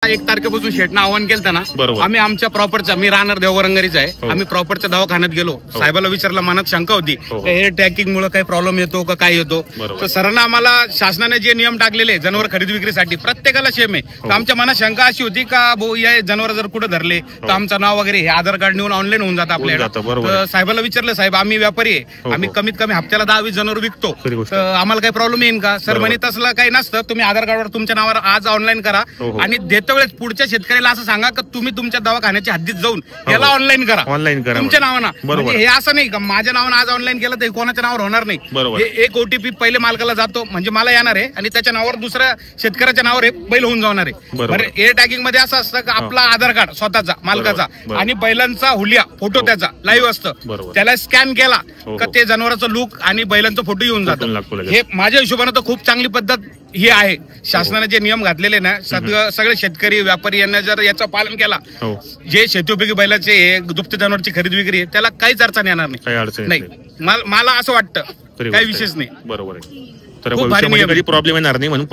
1 तारखेपासून शेटनं आव्हान केलं ना, आम्ही आमच्या प्रॉपरचा, मी राहणार देवरंगरीच आहे, आम्ही प्रॉपरच्या दवाखान्यात गेलो. साहेबाला विचारलं, मनात शंका होती हे टॅकिंग मुळे काही प्रॉब्लेम येतो का काय येतो. तर सरांना आम्हाला शासनाने जे नियम टाकलेले जनावर खरेदी विक्रीसाठी प्रत्येकाला सेम आहे. तर आमच्या मनात शंका अशी होती का भाऊ या जनावर जर कुठे धरले तर आमचं नाव वगैरे हे आधार कार्ड नेऊन ऑनलाईन होऊन जातं आपल्याला. साहेबाला विचारलं, साहेब आम्ही व्यापारी आहे, आम्ही कमीत कमी हप्त्याला 10-20 जनावर विकतो, तर आम्हाला काही प्रॉब्लेम येईल का. सर म्हणे तसलं काही नसतं, तुम्ही आधार कार्डवर तुमच्या नावावर आज ऑनलाईन करा आणि देतो वेळेस पुढच्या शेतकऱ्याला असं सांगा की तुम्ही तुमच्या दवाखान्याच्या हद्दीत जाऊन याला ऑनलाईन करा तुमच्या नावानं. म्हणजे हे असं नाही का माझ्या नावानं आज ऑनलाईन केलं तर कोणाच्या नावावर होणार नाही. हे एक OTP पहिले मालकाला जातो, म्हणजे मला येणार आहे आणि त्याच्या नावावर दुसऱ्या शेतकऱ्याच्या नावावर बैल होऊन जाणार आहे. बरं, एअर टॅगिंग मध्ये असं असतं की आपला आधार कार्ड स्वतःचा मालकाचा आणि बैलांचा हुलिया फोटो त्याचा लाईव्ह असतं, त्याला स्कॅन केला का ते जनावरांचं लुक आणि बैलांचा फोटो येऊन जातो. हे माझ्या हिशोबाने तर खूप चांगली पद्धत ही आहे. शासनाने जे नियम घातलेले ना, सगळे शेतकरी व्यापारी यांना जर याचं पालन केला, जे शेतीउपयोगी बैलाचे दुभते जनावरची खरेदी विक्री त्याला काहीच अडचण येणार नाही. मला असं वाटतं काही विशेष नाही. बरोबर आहे. तर कधी प्रॉब्लेम येणार नाही म्हणून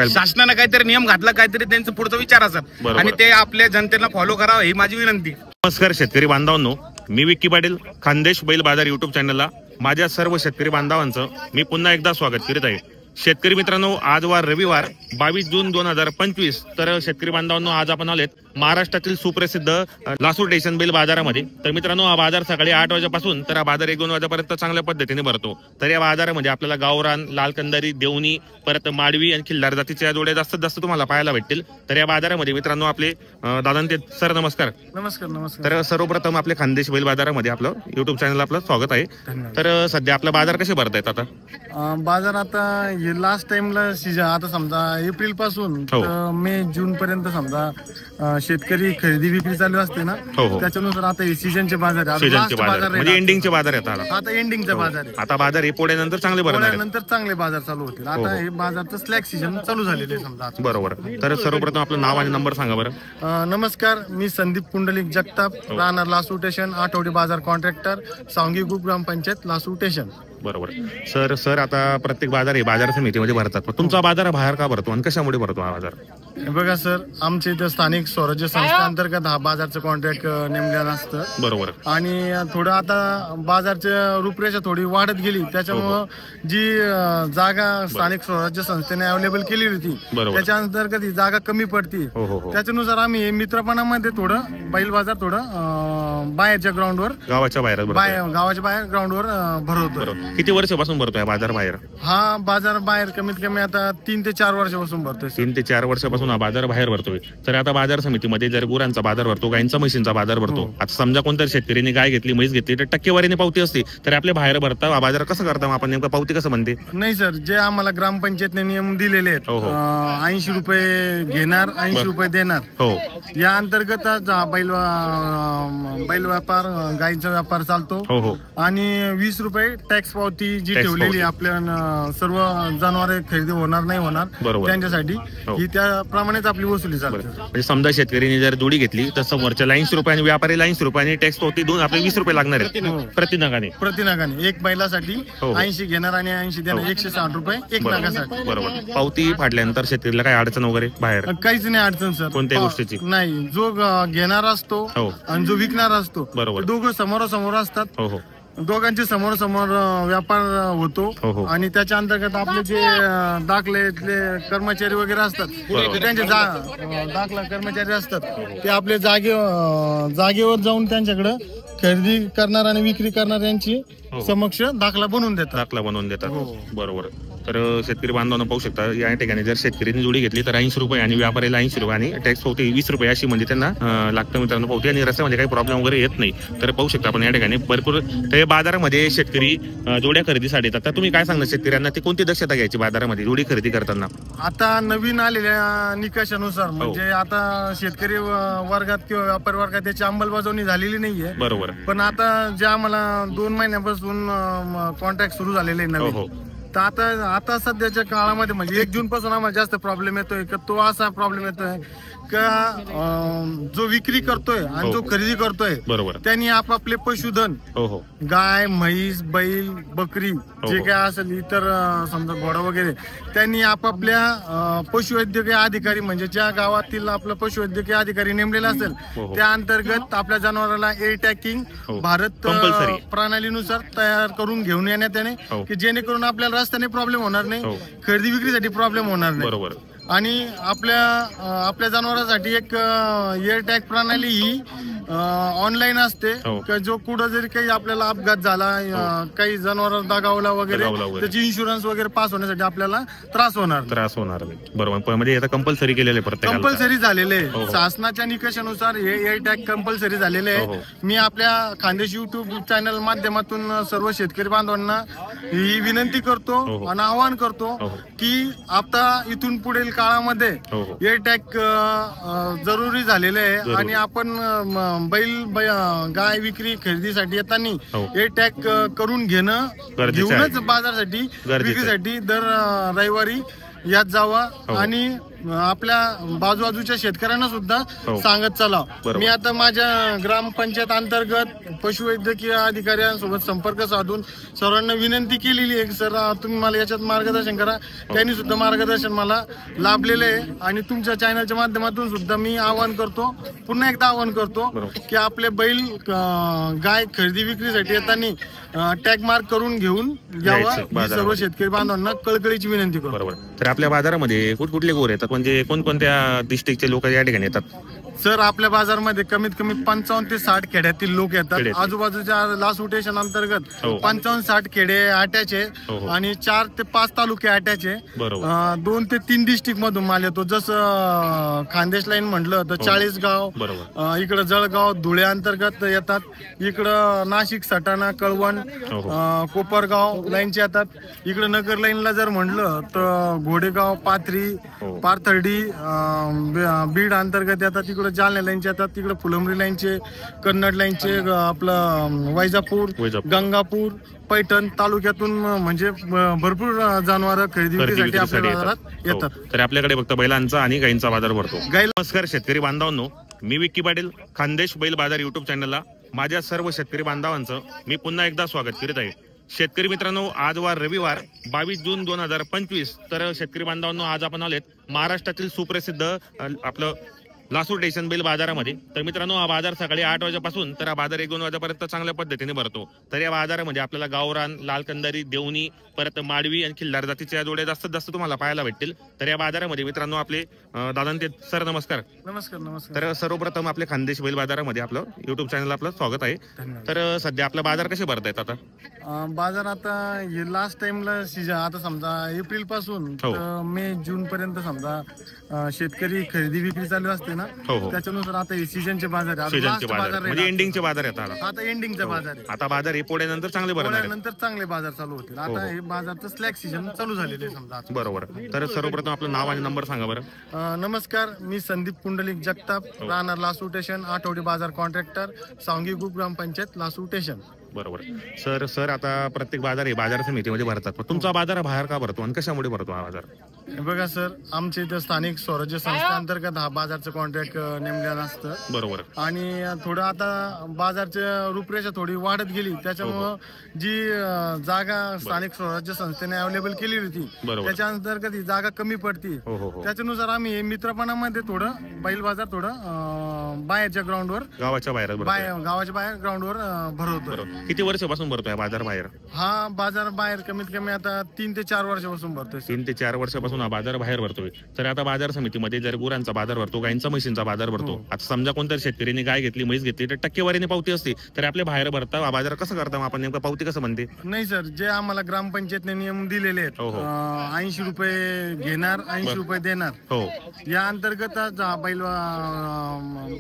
शासनाने काहीतरी नियम घातला, काहीतरी त्यांचा पुढचा विचार असत आणि ते आपल्या जनतेला फॉलो करावं ही माझी विनंती. नमस्कार शेतकरी बांधवांनो, मी विक्की पाटील, खानदेश बैल बाजार युट्यूब चॅनलला माझ्या सर्व शेतकरी बांधवांचं मी पुन्हा एकदा स्वागत करीत आहे. शेतकरी मित्रांनो, आज वार रविवार 22 जून 2025. तर शेतकरी बांधवांनो, आज आपण आलेत महाराष्ट्रातील सुप्रसिद्ध लासूर स्टेशन बैल बाजारामध्ये. तर मित्रांनो, हा बाजार सकाळी 8 वाजल्यापासून तर हा बाजार 1-2 वाजेपर्यंत चांगल्या पद्धतीने भरतो. तर या बाजारामध्ये आपल्याला गावरान, लालकंदारी, देवणी, परत माडवी आणि खिल्लार जातीच्या जोड्या जास्तीत जास्त तुम्हाला पाहायला भेटतील. तर या बाजारामध्ये मित्रांनो आपले दादांते सर नमस्कार. नमस्कार. तर सर्वप्रथम आपले खानदेश बैल बाजारामध्ये आपलं युट्यूब चॅनल आपलं स्वागत आहे. तर सध्या आपला बाजार कसे भरतायत आता? बाजार आता लास्ट टाइमला सीजन, आता समजा एप्रिल पासून मे जून पर्यंत समजा शेतकरी खरेदी विक्री चालू असते ना, त्याच्यानुसार आता हे सीजनचे बाजार म्हणजे एंडिंगचे बाजार येतात. आता एंडिंगचा बाजार आहे. आता बाजार हे पोळ्यानंतर चांगले भरणार, नंतर चांगले बाजार चालू होतील. आता हे बाजारचं स्लॅग सीजन चालू झालेले समजा. बरोबर. तर सर्वप्रथम आपलं नाव आणि नंबर सांगा बरं. नमस्कार, मी संदीप पुंडलिक जगताप, राहणार लासूर स्टेशन, आठवडी बाजार कॉन्ट्रॅक्टर, सांगी ग्रुप ग्रामपंचायत लासूर स्टेशन. बरोबर. सर आता प्रत्येक बाजार हे बाजार समितीमध्ये भरतात, पण तुमचा बाजार बाहेर का भरतो आणि कशामुळे भरतो हा बाजार? बघा सर, आमच्या इथं स्थानिक स्वराज्य संस्था अंतर्गत हा बाजारचं कॉन्ट्रॅक्ट नेमलेलं असतं. बरोबर. आणि थोडं आता बाजारच्या रूपरेषा थोडी वाढत गेली, त्याच्यामुळं जी जागा स्थानिक स्वराज्य संस्थेने अवेलेबल केली होती त्याच्या अंतर्गत ही जागा कमी पडती. त्याच्यानुसार आम्ही मित्रपणामध्ये थोडं बैल बाजार थोडं बाहेरच्या ग्राउंडवर, गावाच्या बाहेर ग्राउंडवर भरवतो. किती वर्षापासून भरतोय बाजार बाहेर? हा बाजार बाहेर कमीत कमी आता 3 ते 4 वर्षापासून भरतोय. 3 ते 4 वर्षापासून हा बाजार बाहेर भरतोय. तर आता बाजार समितीमध्ये जर गुरांचा बाजार भरतो, गायींचा म्हशींचा बाजार भरतो, आता समजा कोणत्या शेतकऱ्यांनी गाय घेतली, म्हैस घेतली, तर टक्केवारीने पावती असते, तर आपल्या बाहेर भरता हा बाजार कसं करता आपण नेमकं, पावती कसं म्हणते? नाही सर, जे आम्हाला ग्रामपंचायतने नियम दिलेले आहेत, 80 रुपये घेणार, 80 रुपये देणार, या अंतर्गत बैल व्यापार, गायीचा व्यापार चालतो. आणि 20 रुपये टॅक्स पावती जी ठेवलेली आपल्या सर्व जनावरे खरेदी होणार नाही होणार त्यांच्यासाठी, ही त्याप्रमाणेच आपली वसुली चालते. म्हणजे समजा शेतकऱ्यांनी जर जोडी घेतली तर समोरच्या 80 रुपये आणि व्यापारी 80 रुपये आणि टॅक्स पावती दोन आपले 20 रुपये लागणार आहेत प्रतिनागाने. एक बैलासाठी 80 घेणार आणि 80 देणार, 160 रुपये एक नागासाठी. बरोबर. पावती फाडल्यानंतर शेतकऱ्याला काही अडचण वगैरे बाहेर? काहीच नाही अडचण सर, कोणत्याही गोष्टीची नाही. जो घेणार असतो आणि जो विकणार असतो, दोघं समोरासमोर असतात, दोघांचे समोर व्यापार होतो. आणि त्याच्या अंतर्गत आपले जे दाखले कर्मचारी वगैरे असतात, त्यांचे दाखला कर्मचारी असतात, ते आपले जागेवर जाऊन त्यांच्याकडे खरेदी करणार आणि विक्री करणार यांची समक्ष दाखला बनवून देतात. बरोबर. तर शेतकरी बांधवांना पाहू शकता, या ठिकाणी जर शेतकऱ्यांनी जोडी घेतली तर 80 रुपये आणि व्यापाऱ्याला 80 रुपये आणि टॅक्स पावती 20 रुपये अशी म्हणजे त्यांना लागतं मित्रांनो पावती. आणि रस्त्यामध्ये काही प्रॉब्लेम वगैरे येत नाही. तर पाहू शकता आपण या ठिकाणी भरपूर ते बाजारामध्ये शेतकरी जोड्या खरेदीसाठी येतात. तर तुम्ही काय सांगणार शेतकऱ्यांना, ते कोणती दक्षता घ्यायची बाजारामध्ये जोडी खरेदी करताना? आता नवीन आलेल्या निकषानुसार, म्हणजे आता शेतकरी वर्गात किंवा व्यापारी वर्गात त्याची अंमलबजावणी झालेली नाहीये. बरोबर. पण आता जे आम्हाला 2 महिन्यापासून कॉन्ट्रॅक्ट सुरू झालेले नवीन, तर आता सध्याच्या काळामध्ये म्हणजे 1 जून पासून आम्हाला जास्त प्रॉब्लेम येतोय. तो असा प्रॉब्लेम येतोय जो विक्री करतोय आणि जो खरेदी करतोय बरोबर त्यांनी आपापले पशुधन गाय म्हैस बैल बकरी जे काय असेल इतर समजा घोडा वगैरे त्यांनी आपापल्या पशुवैद्यकीय अधिकारी म्हणजे ज्या गावातील आपला पशुवैद्यकीय अधिकारी नेमलेला असेल त्या अंतर्गत आपल्या जनावराला एअर टॅगिंग भारत प्रणालीनुसार तयार करून घेऊन येण्यात येणे की जेणेकरून आपल्याला रस्त्याने प्रॉब्लेम होणार नाही खरेदी विक्रीसाठी प्रॉब्लेम होणार नाही आणि आपल्या जनावरांसाठी एक एअर टॅग प्रणाली ही ऑनलाईन असते जो कुठं जरी काही आपल्याला अपघात झाला काही जनावर दगावला वगैरे त्याची इन्शुरन्स वगैरे पास होण्यासाठी आपल्याला त्रास होणार बरोबर म्हणजे आता कंपल्सरी केलेले कंपल्सरी झालेले शासनाच्या निकषानुसार हे एअर टॅग कंपल्सरी झालेले आहे मी आपल्या खानदेश युट्यूब चॅनल माध्यमातून सर्व शेतकरी बांधवांना ही विनंती करतो आणि आवाहन करतो की आता इथून पुढील काळामध्ये एअर टॅग जरुरी झालेले आहे आणि आपण गाय विक्री खरेदीसाठी येताना एअर टॅग करून घेऊनच बाजारासाठी विक्रीसाठी दर रविवारी यात जावा आणि आपल्या बाजूबाजूच्या शेतकऱ्यांना सुद्धा सांगत चला मी आता माझ्या ग्रामपंचायत अंतर्गत पशुवैद्यकीय अधिकाऱ्यांसोबत संपर्क साधून सर्वांना विनंती केलेली आहे सर तुम्ही मला याच्यात मार्गदर्शन करा त्यांनी सुद्धा मार्गदर्शन मला लाभलेले आहे आणि तुमच्या चॅनलच्या माध्यमातून सुद्धा मी आवाहन करतो पुन्हा एकदा आवाहन करतो की आपले बैल गाय खरेदी विक्रीसाठी येताना टॅग मार्क करून घेऊन यावा सर्व शेतकरी बांधवांना कळकळीची विनंती करतो. बरोबर. तर आपल्या बाजारामध्ये कुठकुठले गोर येतात म्हणजे कोणकोणत्या डिस्ट्रिक्टचे लोक या ठिकाणी येतात? सर आपल्या बाजारमध्ये कमीत कमी 55 ते 60 खेड्यातील लोक येतात आजूबाजूच्या लास्ट स्टेशन अंतर्गत 55-60 खेडे अटॅचे आणि 4 ते 5 तालुके अटॅचे 2 ते 3 डिस्ट्रिक्ट मधून माल येतो जसं खानदेश लाईन म्हटलं तर 40 गाव इकडं जळगाव धुळे अंतर्गत येतात इकडं नाशिक सटाणा कळवण कोपरगाव लाईनचे येतात इकडं नगर लाईनला जर म्हटलं तर घोडेगाव पाथरी पारथर्डी बीड अंतर्गत येतात तिकडं जालना लाईनचे येतात तिकडे फुलंब्री लाईनचे कन्नड लाईनचे आपलं वैजापूर गंगापूर पैठण तालुक्यातून म्हणजे भरपूर जनावर खरेदी विक्रीसाठी आपल्या बाजारात येतात. तर आपल्याकडे फक्त बैलांचा आणि गायींचा बाजार भरतो. नमस्कार शेतकरी बांधवांनो मी विक्की पाटील खानदेश बैल बाजार युट्यूब चॅनलला माझ्या सर्व शेतकरी बांधवांचं मी पुन्हा एकदा स्वागत करीत आहे. शेतकरी मित्रांनो आज वार रविवार 22 जून 2025 तर शेतकरी बांधवांनो आज आपण आलेत महाराष्ट्रातील सुप्रसिद्ध आपलं लासूर स्टेशन बैल बाजारामध्ये. तर मित्रांनो हा बाजार सकाळी 8 वाजेपासून तर हा बाजार 1-2 वाजेपर्यंत चांगल्या पद्धतीने भरतो. तर या बाजारामध्ये आपल्याला गावरान लालकंदारी देवणी परत माडवी आणि खिल्लार जातीच्या जोड्या जास्तीत जास्त तुम्हाला पाहायला भेटतील. तर या बाजारामध्ये मित्रांनो आपले दादांते सर नमस्कार. नमस्कार. तर सर्वप्रथम आपले खानदेश बैल बाजारामध्ये आपलं युट्यूब चॅनल आपलं स्वागत आहे. तर सध्या आपला बाजार कसे भरतायत आता? बाजार आता लास्ट टाइमला सीजन आता समजा एप्रिल पासून मे जून पर्यंत समजा शेतकरी खरेदी विक्री चालू असते ना त्याच्यानुसार आता हे सीजनचे बाजार म्हणजे एंडिंगचे बाजार येतात आता एंडिंगचा बाजार आहे. आता बाजार हे पोळ्यानंतर चांगले भरणार नंतर चांगले बाजार चालू होतील. आता हे बाजारचं स्लॅग सीजन चालू झालेले समजा. बरोबर. तर सर्वप्रथम आपलं नाव आणि नंबर सांगा बरं. नमस्कार मी संदीप पुंडलिक जगताप राहणार लासूर स्टेशन आठवडी बाजार कॉन्ट्रॅक्टर सांगी ग्रुप ग्रामपंचायत लासूर स्टेशन. बरोबर. सर आता प्रत्येक बाजार आहे बाजार समितीमध्ये भरतात पण तुमचा बाजार बाहेर का भरतो आणि कशामुळे भरतो हा बाजार? बघा सर आमच्या इथं स्थानिक स्वराज्य संस्था अंतर्गत हा बाजारचं कॉन्ट्रॅक्ट नेमलेलं असतं. बरोबर. आणि थोडं आता बाजारची रूपरेषा थोडी वाढत गेली त्याच्यामुळं जी जागा स्थानिक स्वराज्य संस्थेने अवेलेबल केली होती त्याच्या अंतर्गत ही जागा कमी पडती त्याच्यानुसार आम्ही मित्रपणामध्ये थोडं बैल बाजार थोडं बाहेरच्या ग्राउंडवर गावाच्या बाहेर ग्राउंडवर भरवतो. किती वर्षापासून भरतोय बाजार बाहेर? हा बाजार बाहेर कमीत कमी आता 3 ते 4 वर्षापासून भरतोय. 3 ते 4 वर्षापासून हा बाजार बाहेर भरतोय. तर आता बाजार समितीमध्ये जर गुरांचा बाजार भरतो गायींचा म्हशींचा बाजार भरतो आता समजा कोणत्या शेतकरीने गाय घेतली म्हैस घेतली तर टक्केवारीने पावती असते तर आपल्या बाहेर भरता हा बाजार कसं करता आपण नेमका पावती कसं म्हणते? नाही सर जे आम्हाला ग्रामपंचायतने नियम दिलेले आहेत 80 रुपये घेणार 80 रुपये देणार या अंतर्गत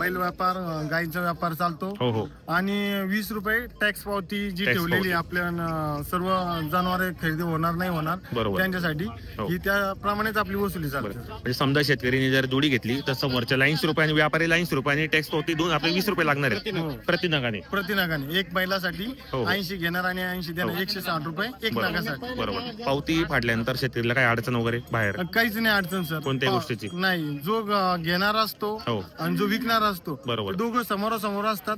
बैल व्यापार गायीचा व्यापार चालतो आणि 20 रुपये टॅक्स पावती जी ठेवलेली आपल्या सर्व जनावरे खरेदी होणार नाही होणार त्यांच्यासाठी ही त्या प्रमाणेच आपली वसुली चालते. म्हणजे समजा शेतकऱ्यांनी जर जोडी घेतली तर समोरच्याला 80 रुपये आणि व्यापारीला 80 रुपये आणि टॅक्स होती दोन आपले 20 रुपये लागणार आहेत प्रतिनागाने. एक बैलासाठी 80 घेणार आणि 80 देणार, 160 रुपये एक नागासाठी. बरोबर. पावती फाडल्यानंतर शेतकरीला काही अडचण वगैरे बाहेर काहीच नाही अडचण सर कोणत्याही गोष्टीची नाही. जो घेणार असतो आणि जो विकणार असतो दोघं समोरासमोर असतात.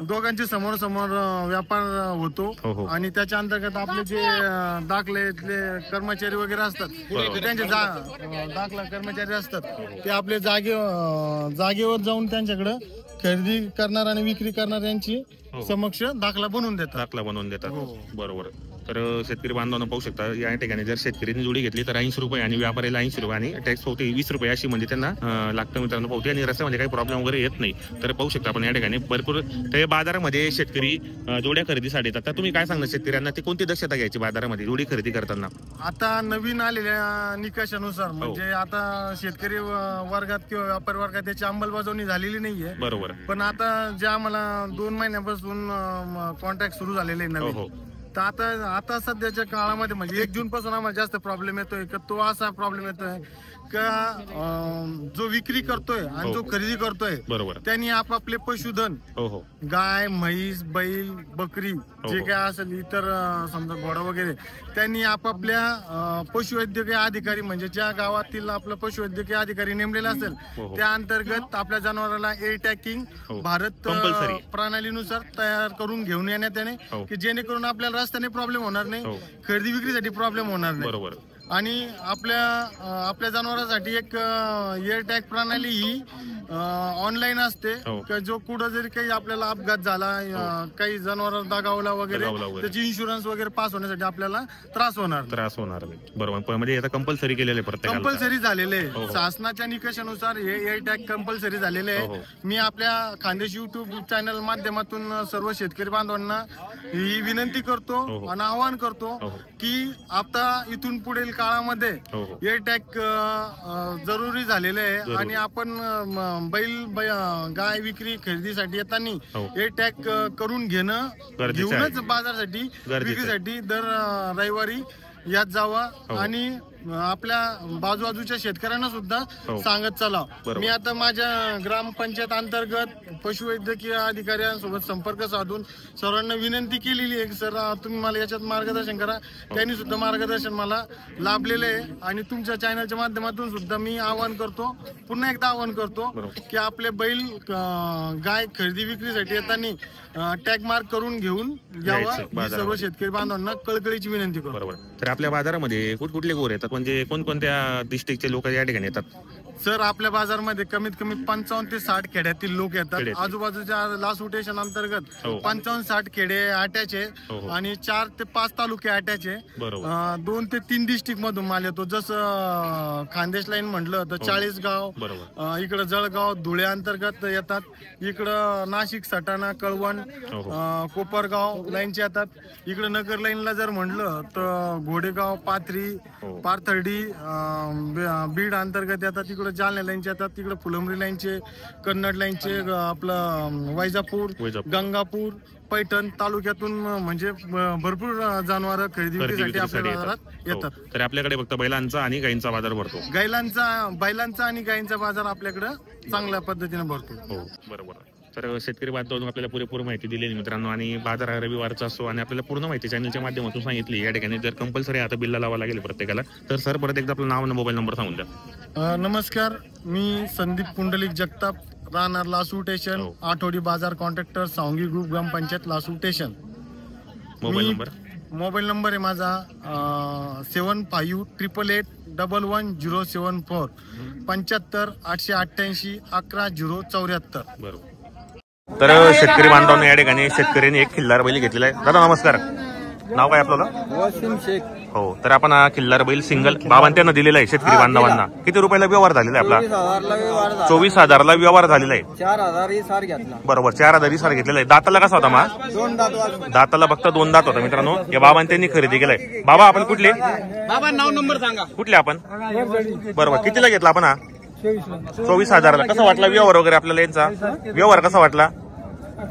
दोघांचे समोरासमोर व्यापार होतो आणि त्याच्या अंतर्गत आपले जे दाखलेतले कर्मचारी वगैरे असतात त्यांचे दाखला कर्मचारी असतात ते आपले जागेवर जाऊन त्यांच्याकडे खरेदी करणार आणि विक्री करणार यांची समक्ष दाखला बनवून देतात. बरोबर. तर शेतकरी बांधवांना पाहू शकता या ठिकाणी जर शेतकऱ्यांनी जोडी घेतली तर 80 रुपये आणि व्यापाऱ्याला 80 रुपये आणि टॅक्स होते 20 रुपये अशी म्हणजे त्यांना लागतं मित्रांनो पावती. आणि रस्त्यामध्ये काही प्रॉब्लेम वगैरे येत नाही. तर पाहू शकता आपण या ठिकाणी भरपूर ते बाजारामध्ये शेतकरी जोड्या खरेदीसाठी येतात. तर तुम्ही काय सांगणार शेतकऱ्यांना ती कोणती दक्षता घ्यायची बाजारामध्ये जोडी खरेदी करताना? आता नवीन आलेल्या निकषानुसार म्हणजे आता शेतकरी वर्गात किंवा व्यापारी वर्गात त्याची अंमलबजावणी झालेली नाहीये. बरोबर. पण आता जे आम्हाला 2 महिन्यापासून कॉन्ट्रॅक्ट सुरू झालेले नवीन तर आता सध्याच्या काळामध्ये म्हणजे 1 जून पासून आम्हाला जास्त प्रॉब्लेम येतोय. तो असा प्रॉब्लेम येतोय का जो विक्री करतोय आणि जो खरेदी करतोय त्यांनी आपापले पशुधन गाय म्हैस बैल बकरी जे काय असेल इतर समजा घोडा वगैरे त्यांनी आपापल्या पशुवैद्यकीय अधिकारी म्हणजे ज्या गावातील आपला पशुवैद्यकीय अधिकारी नेमलेला असेल त्या अंतर्गत आपल्या जनावराला एअर टॅगिंग भारत प्रणालीनुसार तयार करून घेऊन येण्यात येणे की जेणेकरून आपल्याला रस्त्याने प्रॉब्लेम होणार नाही, खरेदी विक्रीसाठी प्रॉब्लेम होणार नाही. आणि आपल्या जनावरांसाठी एक एअर टॅग प्रणाली ही ऑनलाईन असते. जो कुठं जरी काही आपल्याला अपघात झाला काही जनावर दगावला वगैरे त्याची इन्शुरन्स वगैरे पास होण्यासाठी आपल्याला त्रास होणार नाही. बरोबर. म्हणजे आता कंपल्सरी केलेले कंपल्सरी झालेले शासनाच्या निकषानुसार हे एअर टॅग कंपल्सरी झालेले आहे. मी आपल्या खानदेश युट्यूब चॅनल माध्यमातून सर्व शेतकरी बांधवांना ही विनंती करतो आणि आवाहन करतो की आता इथून पुढील काळामध्ये एअर टॅग जरुरी झालेले आहे. आणि आपण बैल गाय विक्री खरेदीसाठी येताना एअर टॅग करून घेऊनच बाजारासाठी विक्रीसाठी दर रविवारी यात जावा आणि आपल्या बाजूबाजूच्या शेतकऱ्यांना सुद्धा सांगत चला. मी आता माझ्या ग्रामपंचायत अंतर्गत पशुवैद्यकीय अधिकाऱ्यांसोबत संपर्क साधून सर्वांना विनंती केलेली आहे की सर तुम्ही मला याच्यात मार्गदर्शन करा. त्यांनी सुद्धा मार्गदर्शन मला लाभलेले आहे. आणि तुमच्या चॅनलच्या माध्यमातून सुद्धा मी पुन्हा एकदा आवाहन करतो की आपले बैल गाय खरेदी विक्रीसाठी येताना टॅग मार्क करून घेऊन यावा. सर्व शेतकरी बांधवांना कळकळीची विनंती करतो. तर आपल्या बाजारामध्ये कुठकुठले गोर येतात म्हणजे कोणकोणत्या डिस्ट्रिक्टचे लोक या ठिकाणी येतात? सर आपल्या बाजारमध्ये कमीत कमी 55 ते 60 खेड्यातील लोक येतात. आजूबाजूच्या लास्ट रोटेशन अंतर्गत 55-60 खेडे अटॅच आहे आणि 4 ते 5 तालुके अटॅच आहे. 2 ते 3 डिस्ट्रिक्ट मधून माल येतो. जसं खानदेश लाईन म्हटलं तर 40 गाव, इकडं जळगाव धुळे अंतर्गत येतात. इकडं नाशिक सटाणा कळवण कोपरगाव लाईनचे येतात. इकडं नगर लाईनला जर म्हटलं तर घोडेगाव पाथरी पारथर्डी बीड अंतर्गत येतात. तिकडे जालना लाईनचे येतात. तिकडे फुलंब्री लाईनचे कन्नड लाईनचे आपलं वैजापूर गंगापूर पैठण तालुक्यातून म्हणजे भरपूर जनावर खरेदी विक्रीसाठी आपल्या बाजारात येतात. तर आपल्याकडे फक्त बैलांचा आणि गायींचा बाजार भरतो. बैलांचा आणि गायींचा बाजार आपल्याकडे चांगल्या पद्धतीने भरतो. बरोबर. तर शेतकरी बांधवांना आपल्याला पुरेपूर माहिती दिलेली मित्रांनो. आणि बाजार रविवारचा असो आणि आपल्याला पूर्ण माहिती चॅनलच्या माध्यमातून सांगितली. या ठिकाणी जर कंपल्सरी आता बिल्ला लावा लागेल प्रत्येकाला तर सर परत एकदा आपलं नाव आणि मोबाईल नंबर सांगून द्या. नमस्कार, मी संदीप पुंडलिक जगताप, राहणार लासू स्टेशन, आठवडी बाजार कॉन्ट्रॅक्टर, सावंगी ग्रुप, ग्रामपंचायत लासू स्टेशन. मोबाईल नंबर आहे माझा 7588811074 75 888 11 074. तर शेतकरी बांधवांना या ठिकाणी शेतकऱ्यांनी एक खिल्लार बैल घेतलेला आहे. दादा नमस्कार, नाव काय आपल्याला? वसीम शेख. हो, तर आपण हा खिल्लार बैल सिंगल बाबांना दिलेला आहे शेतकरी बांधवांना. किती रुपयाला व्यवहार झालेला आहे आपला? 24,000ला व्यवहार झालेला आहे. 4,000 सार घेतला. बरोबर, 4,000 सार घेतलेला आहे. दाताला कसा होता मा? 2 दात. दाताला फक्त 2 दात होता मित्रांनो. या बाबांनी खरेदी केलाय. बाबा आपण कुठले? बाबा नाव नंबर सांगा. कुठले आपण? बरोबर, कितीला घेतला आपण हा? 24,000ला. कसा वाटला व्यवहार वगैरे आपल्याला यांचा? व्यवहार कसा वाटला?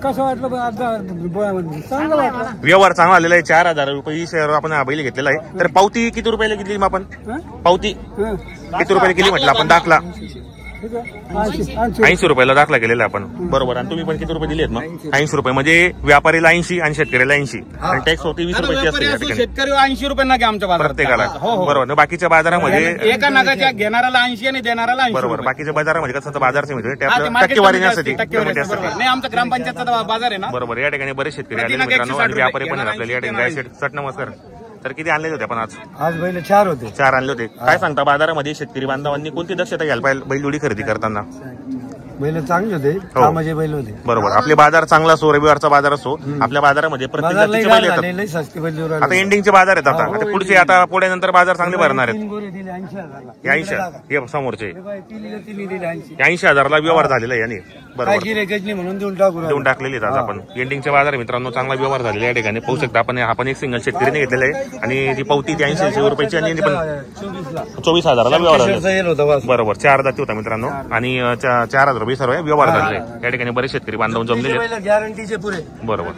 कसं वाटलं चांगलं वाटलं. व्यवहार चांगला आलेला आहे. 4,000 रुपये शेअर आपण हा बैल घेतलेला आहे. तर पावती किती रुपयाला घेतली मग आपण? पावती किती रुपयाला केली म्हटलं आपण? दाखला 80 रुपयाला दाखला केलेला आपण. बरोबर. आणि तुम्ही पण किती रुपये दिलेत मग? 80 रुपये. म्हणजे व्यापारीला 80 आणि शेतकऱ्याला 80 आणि टॅक्स होती 20 रुपयाची असते या ठिकाणी शेतकरी 80 रुपये नगे आमच्या बाजारात प्रत्येकाला. बरोबर. बाकीच्या बाजारामध्ये एका नगाच्या घेणाऱ्याला 80 आणि देणाऱ्याला 80. बरोबर. बाकीच्या बाजारामध्ये कसं बाजारचे मिळते टक्केवारी नसते. नाही आमचा ग्रामपंचायतचा बाजार आहे ना. बरोबर. या ठिकाणी बरेच शेतकरी आले मित्रांनो आणि व्यापारी पण आपल्याला या ठिकाणी सट नमस्कार. तर किती आणले होते आपण आज बैल 4 होते. 4 आणले होते. काय सांगता बाजारामध्ये शेतकरी बांधवांनी कोणती दक्षता घ्यायला पाहिजे बैलजोडी खरेदी करताना? बैल चांगले होते. कामाचे बैल होते. बरोबर. आपले बाजार चांगला असो, रविवारचा बाजार असो, आपल्या बाजारामध्ये प्रत्येक जातीचे बैल येतात. आता एंडिंगचे बाजार आहेत. आता पुढचे आता पुढे बाजार चांगले भरणार आहेत. 80 हे समोरचे 80,000ला व्यवहार झालेला आहे याने. बरोबर. म्हणून देऊन टाकलेले आहेत आज आपण. एंडिंगचे बाजार मित्रांनो चांगला व्यवहार झालेला या ठिकाणी पाहू शकता आपण एक सिंगल शेतकरीने घेतलेला आहे आणि ती पावती 80 रुपयाची आणि पण 24,000ला व्यवहार झाला. बरोबर. 4 जाती होता मित्रांनो आणि 4,000 रुपये सर्व व्यवहार झालेले. या ठिकाणी बरेच शेतकरी बांधव जमलेले. गॅरंटीचे पुरे. बरोबर.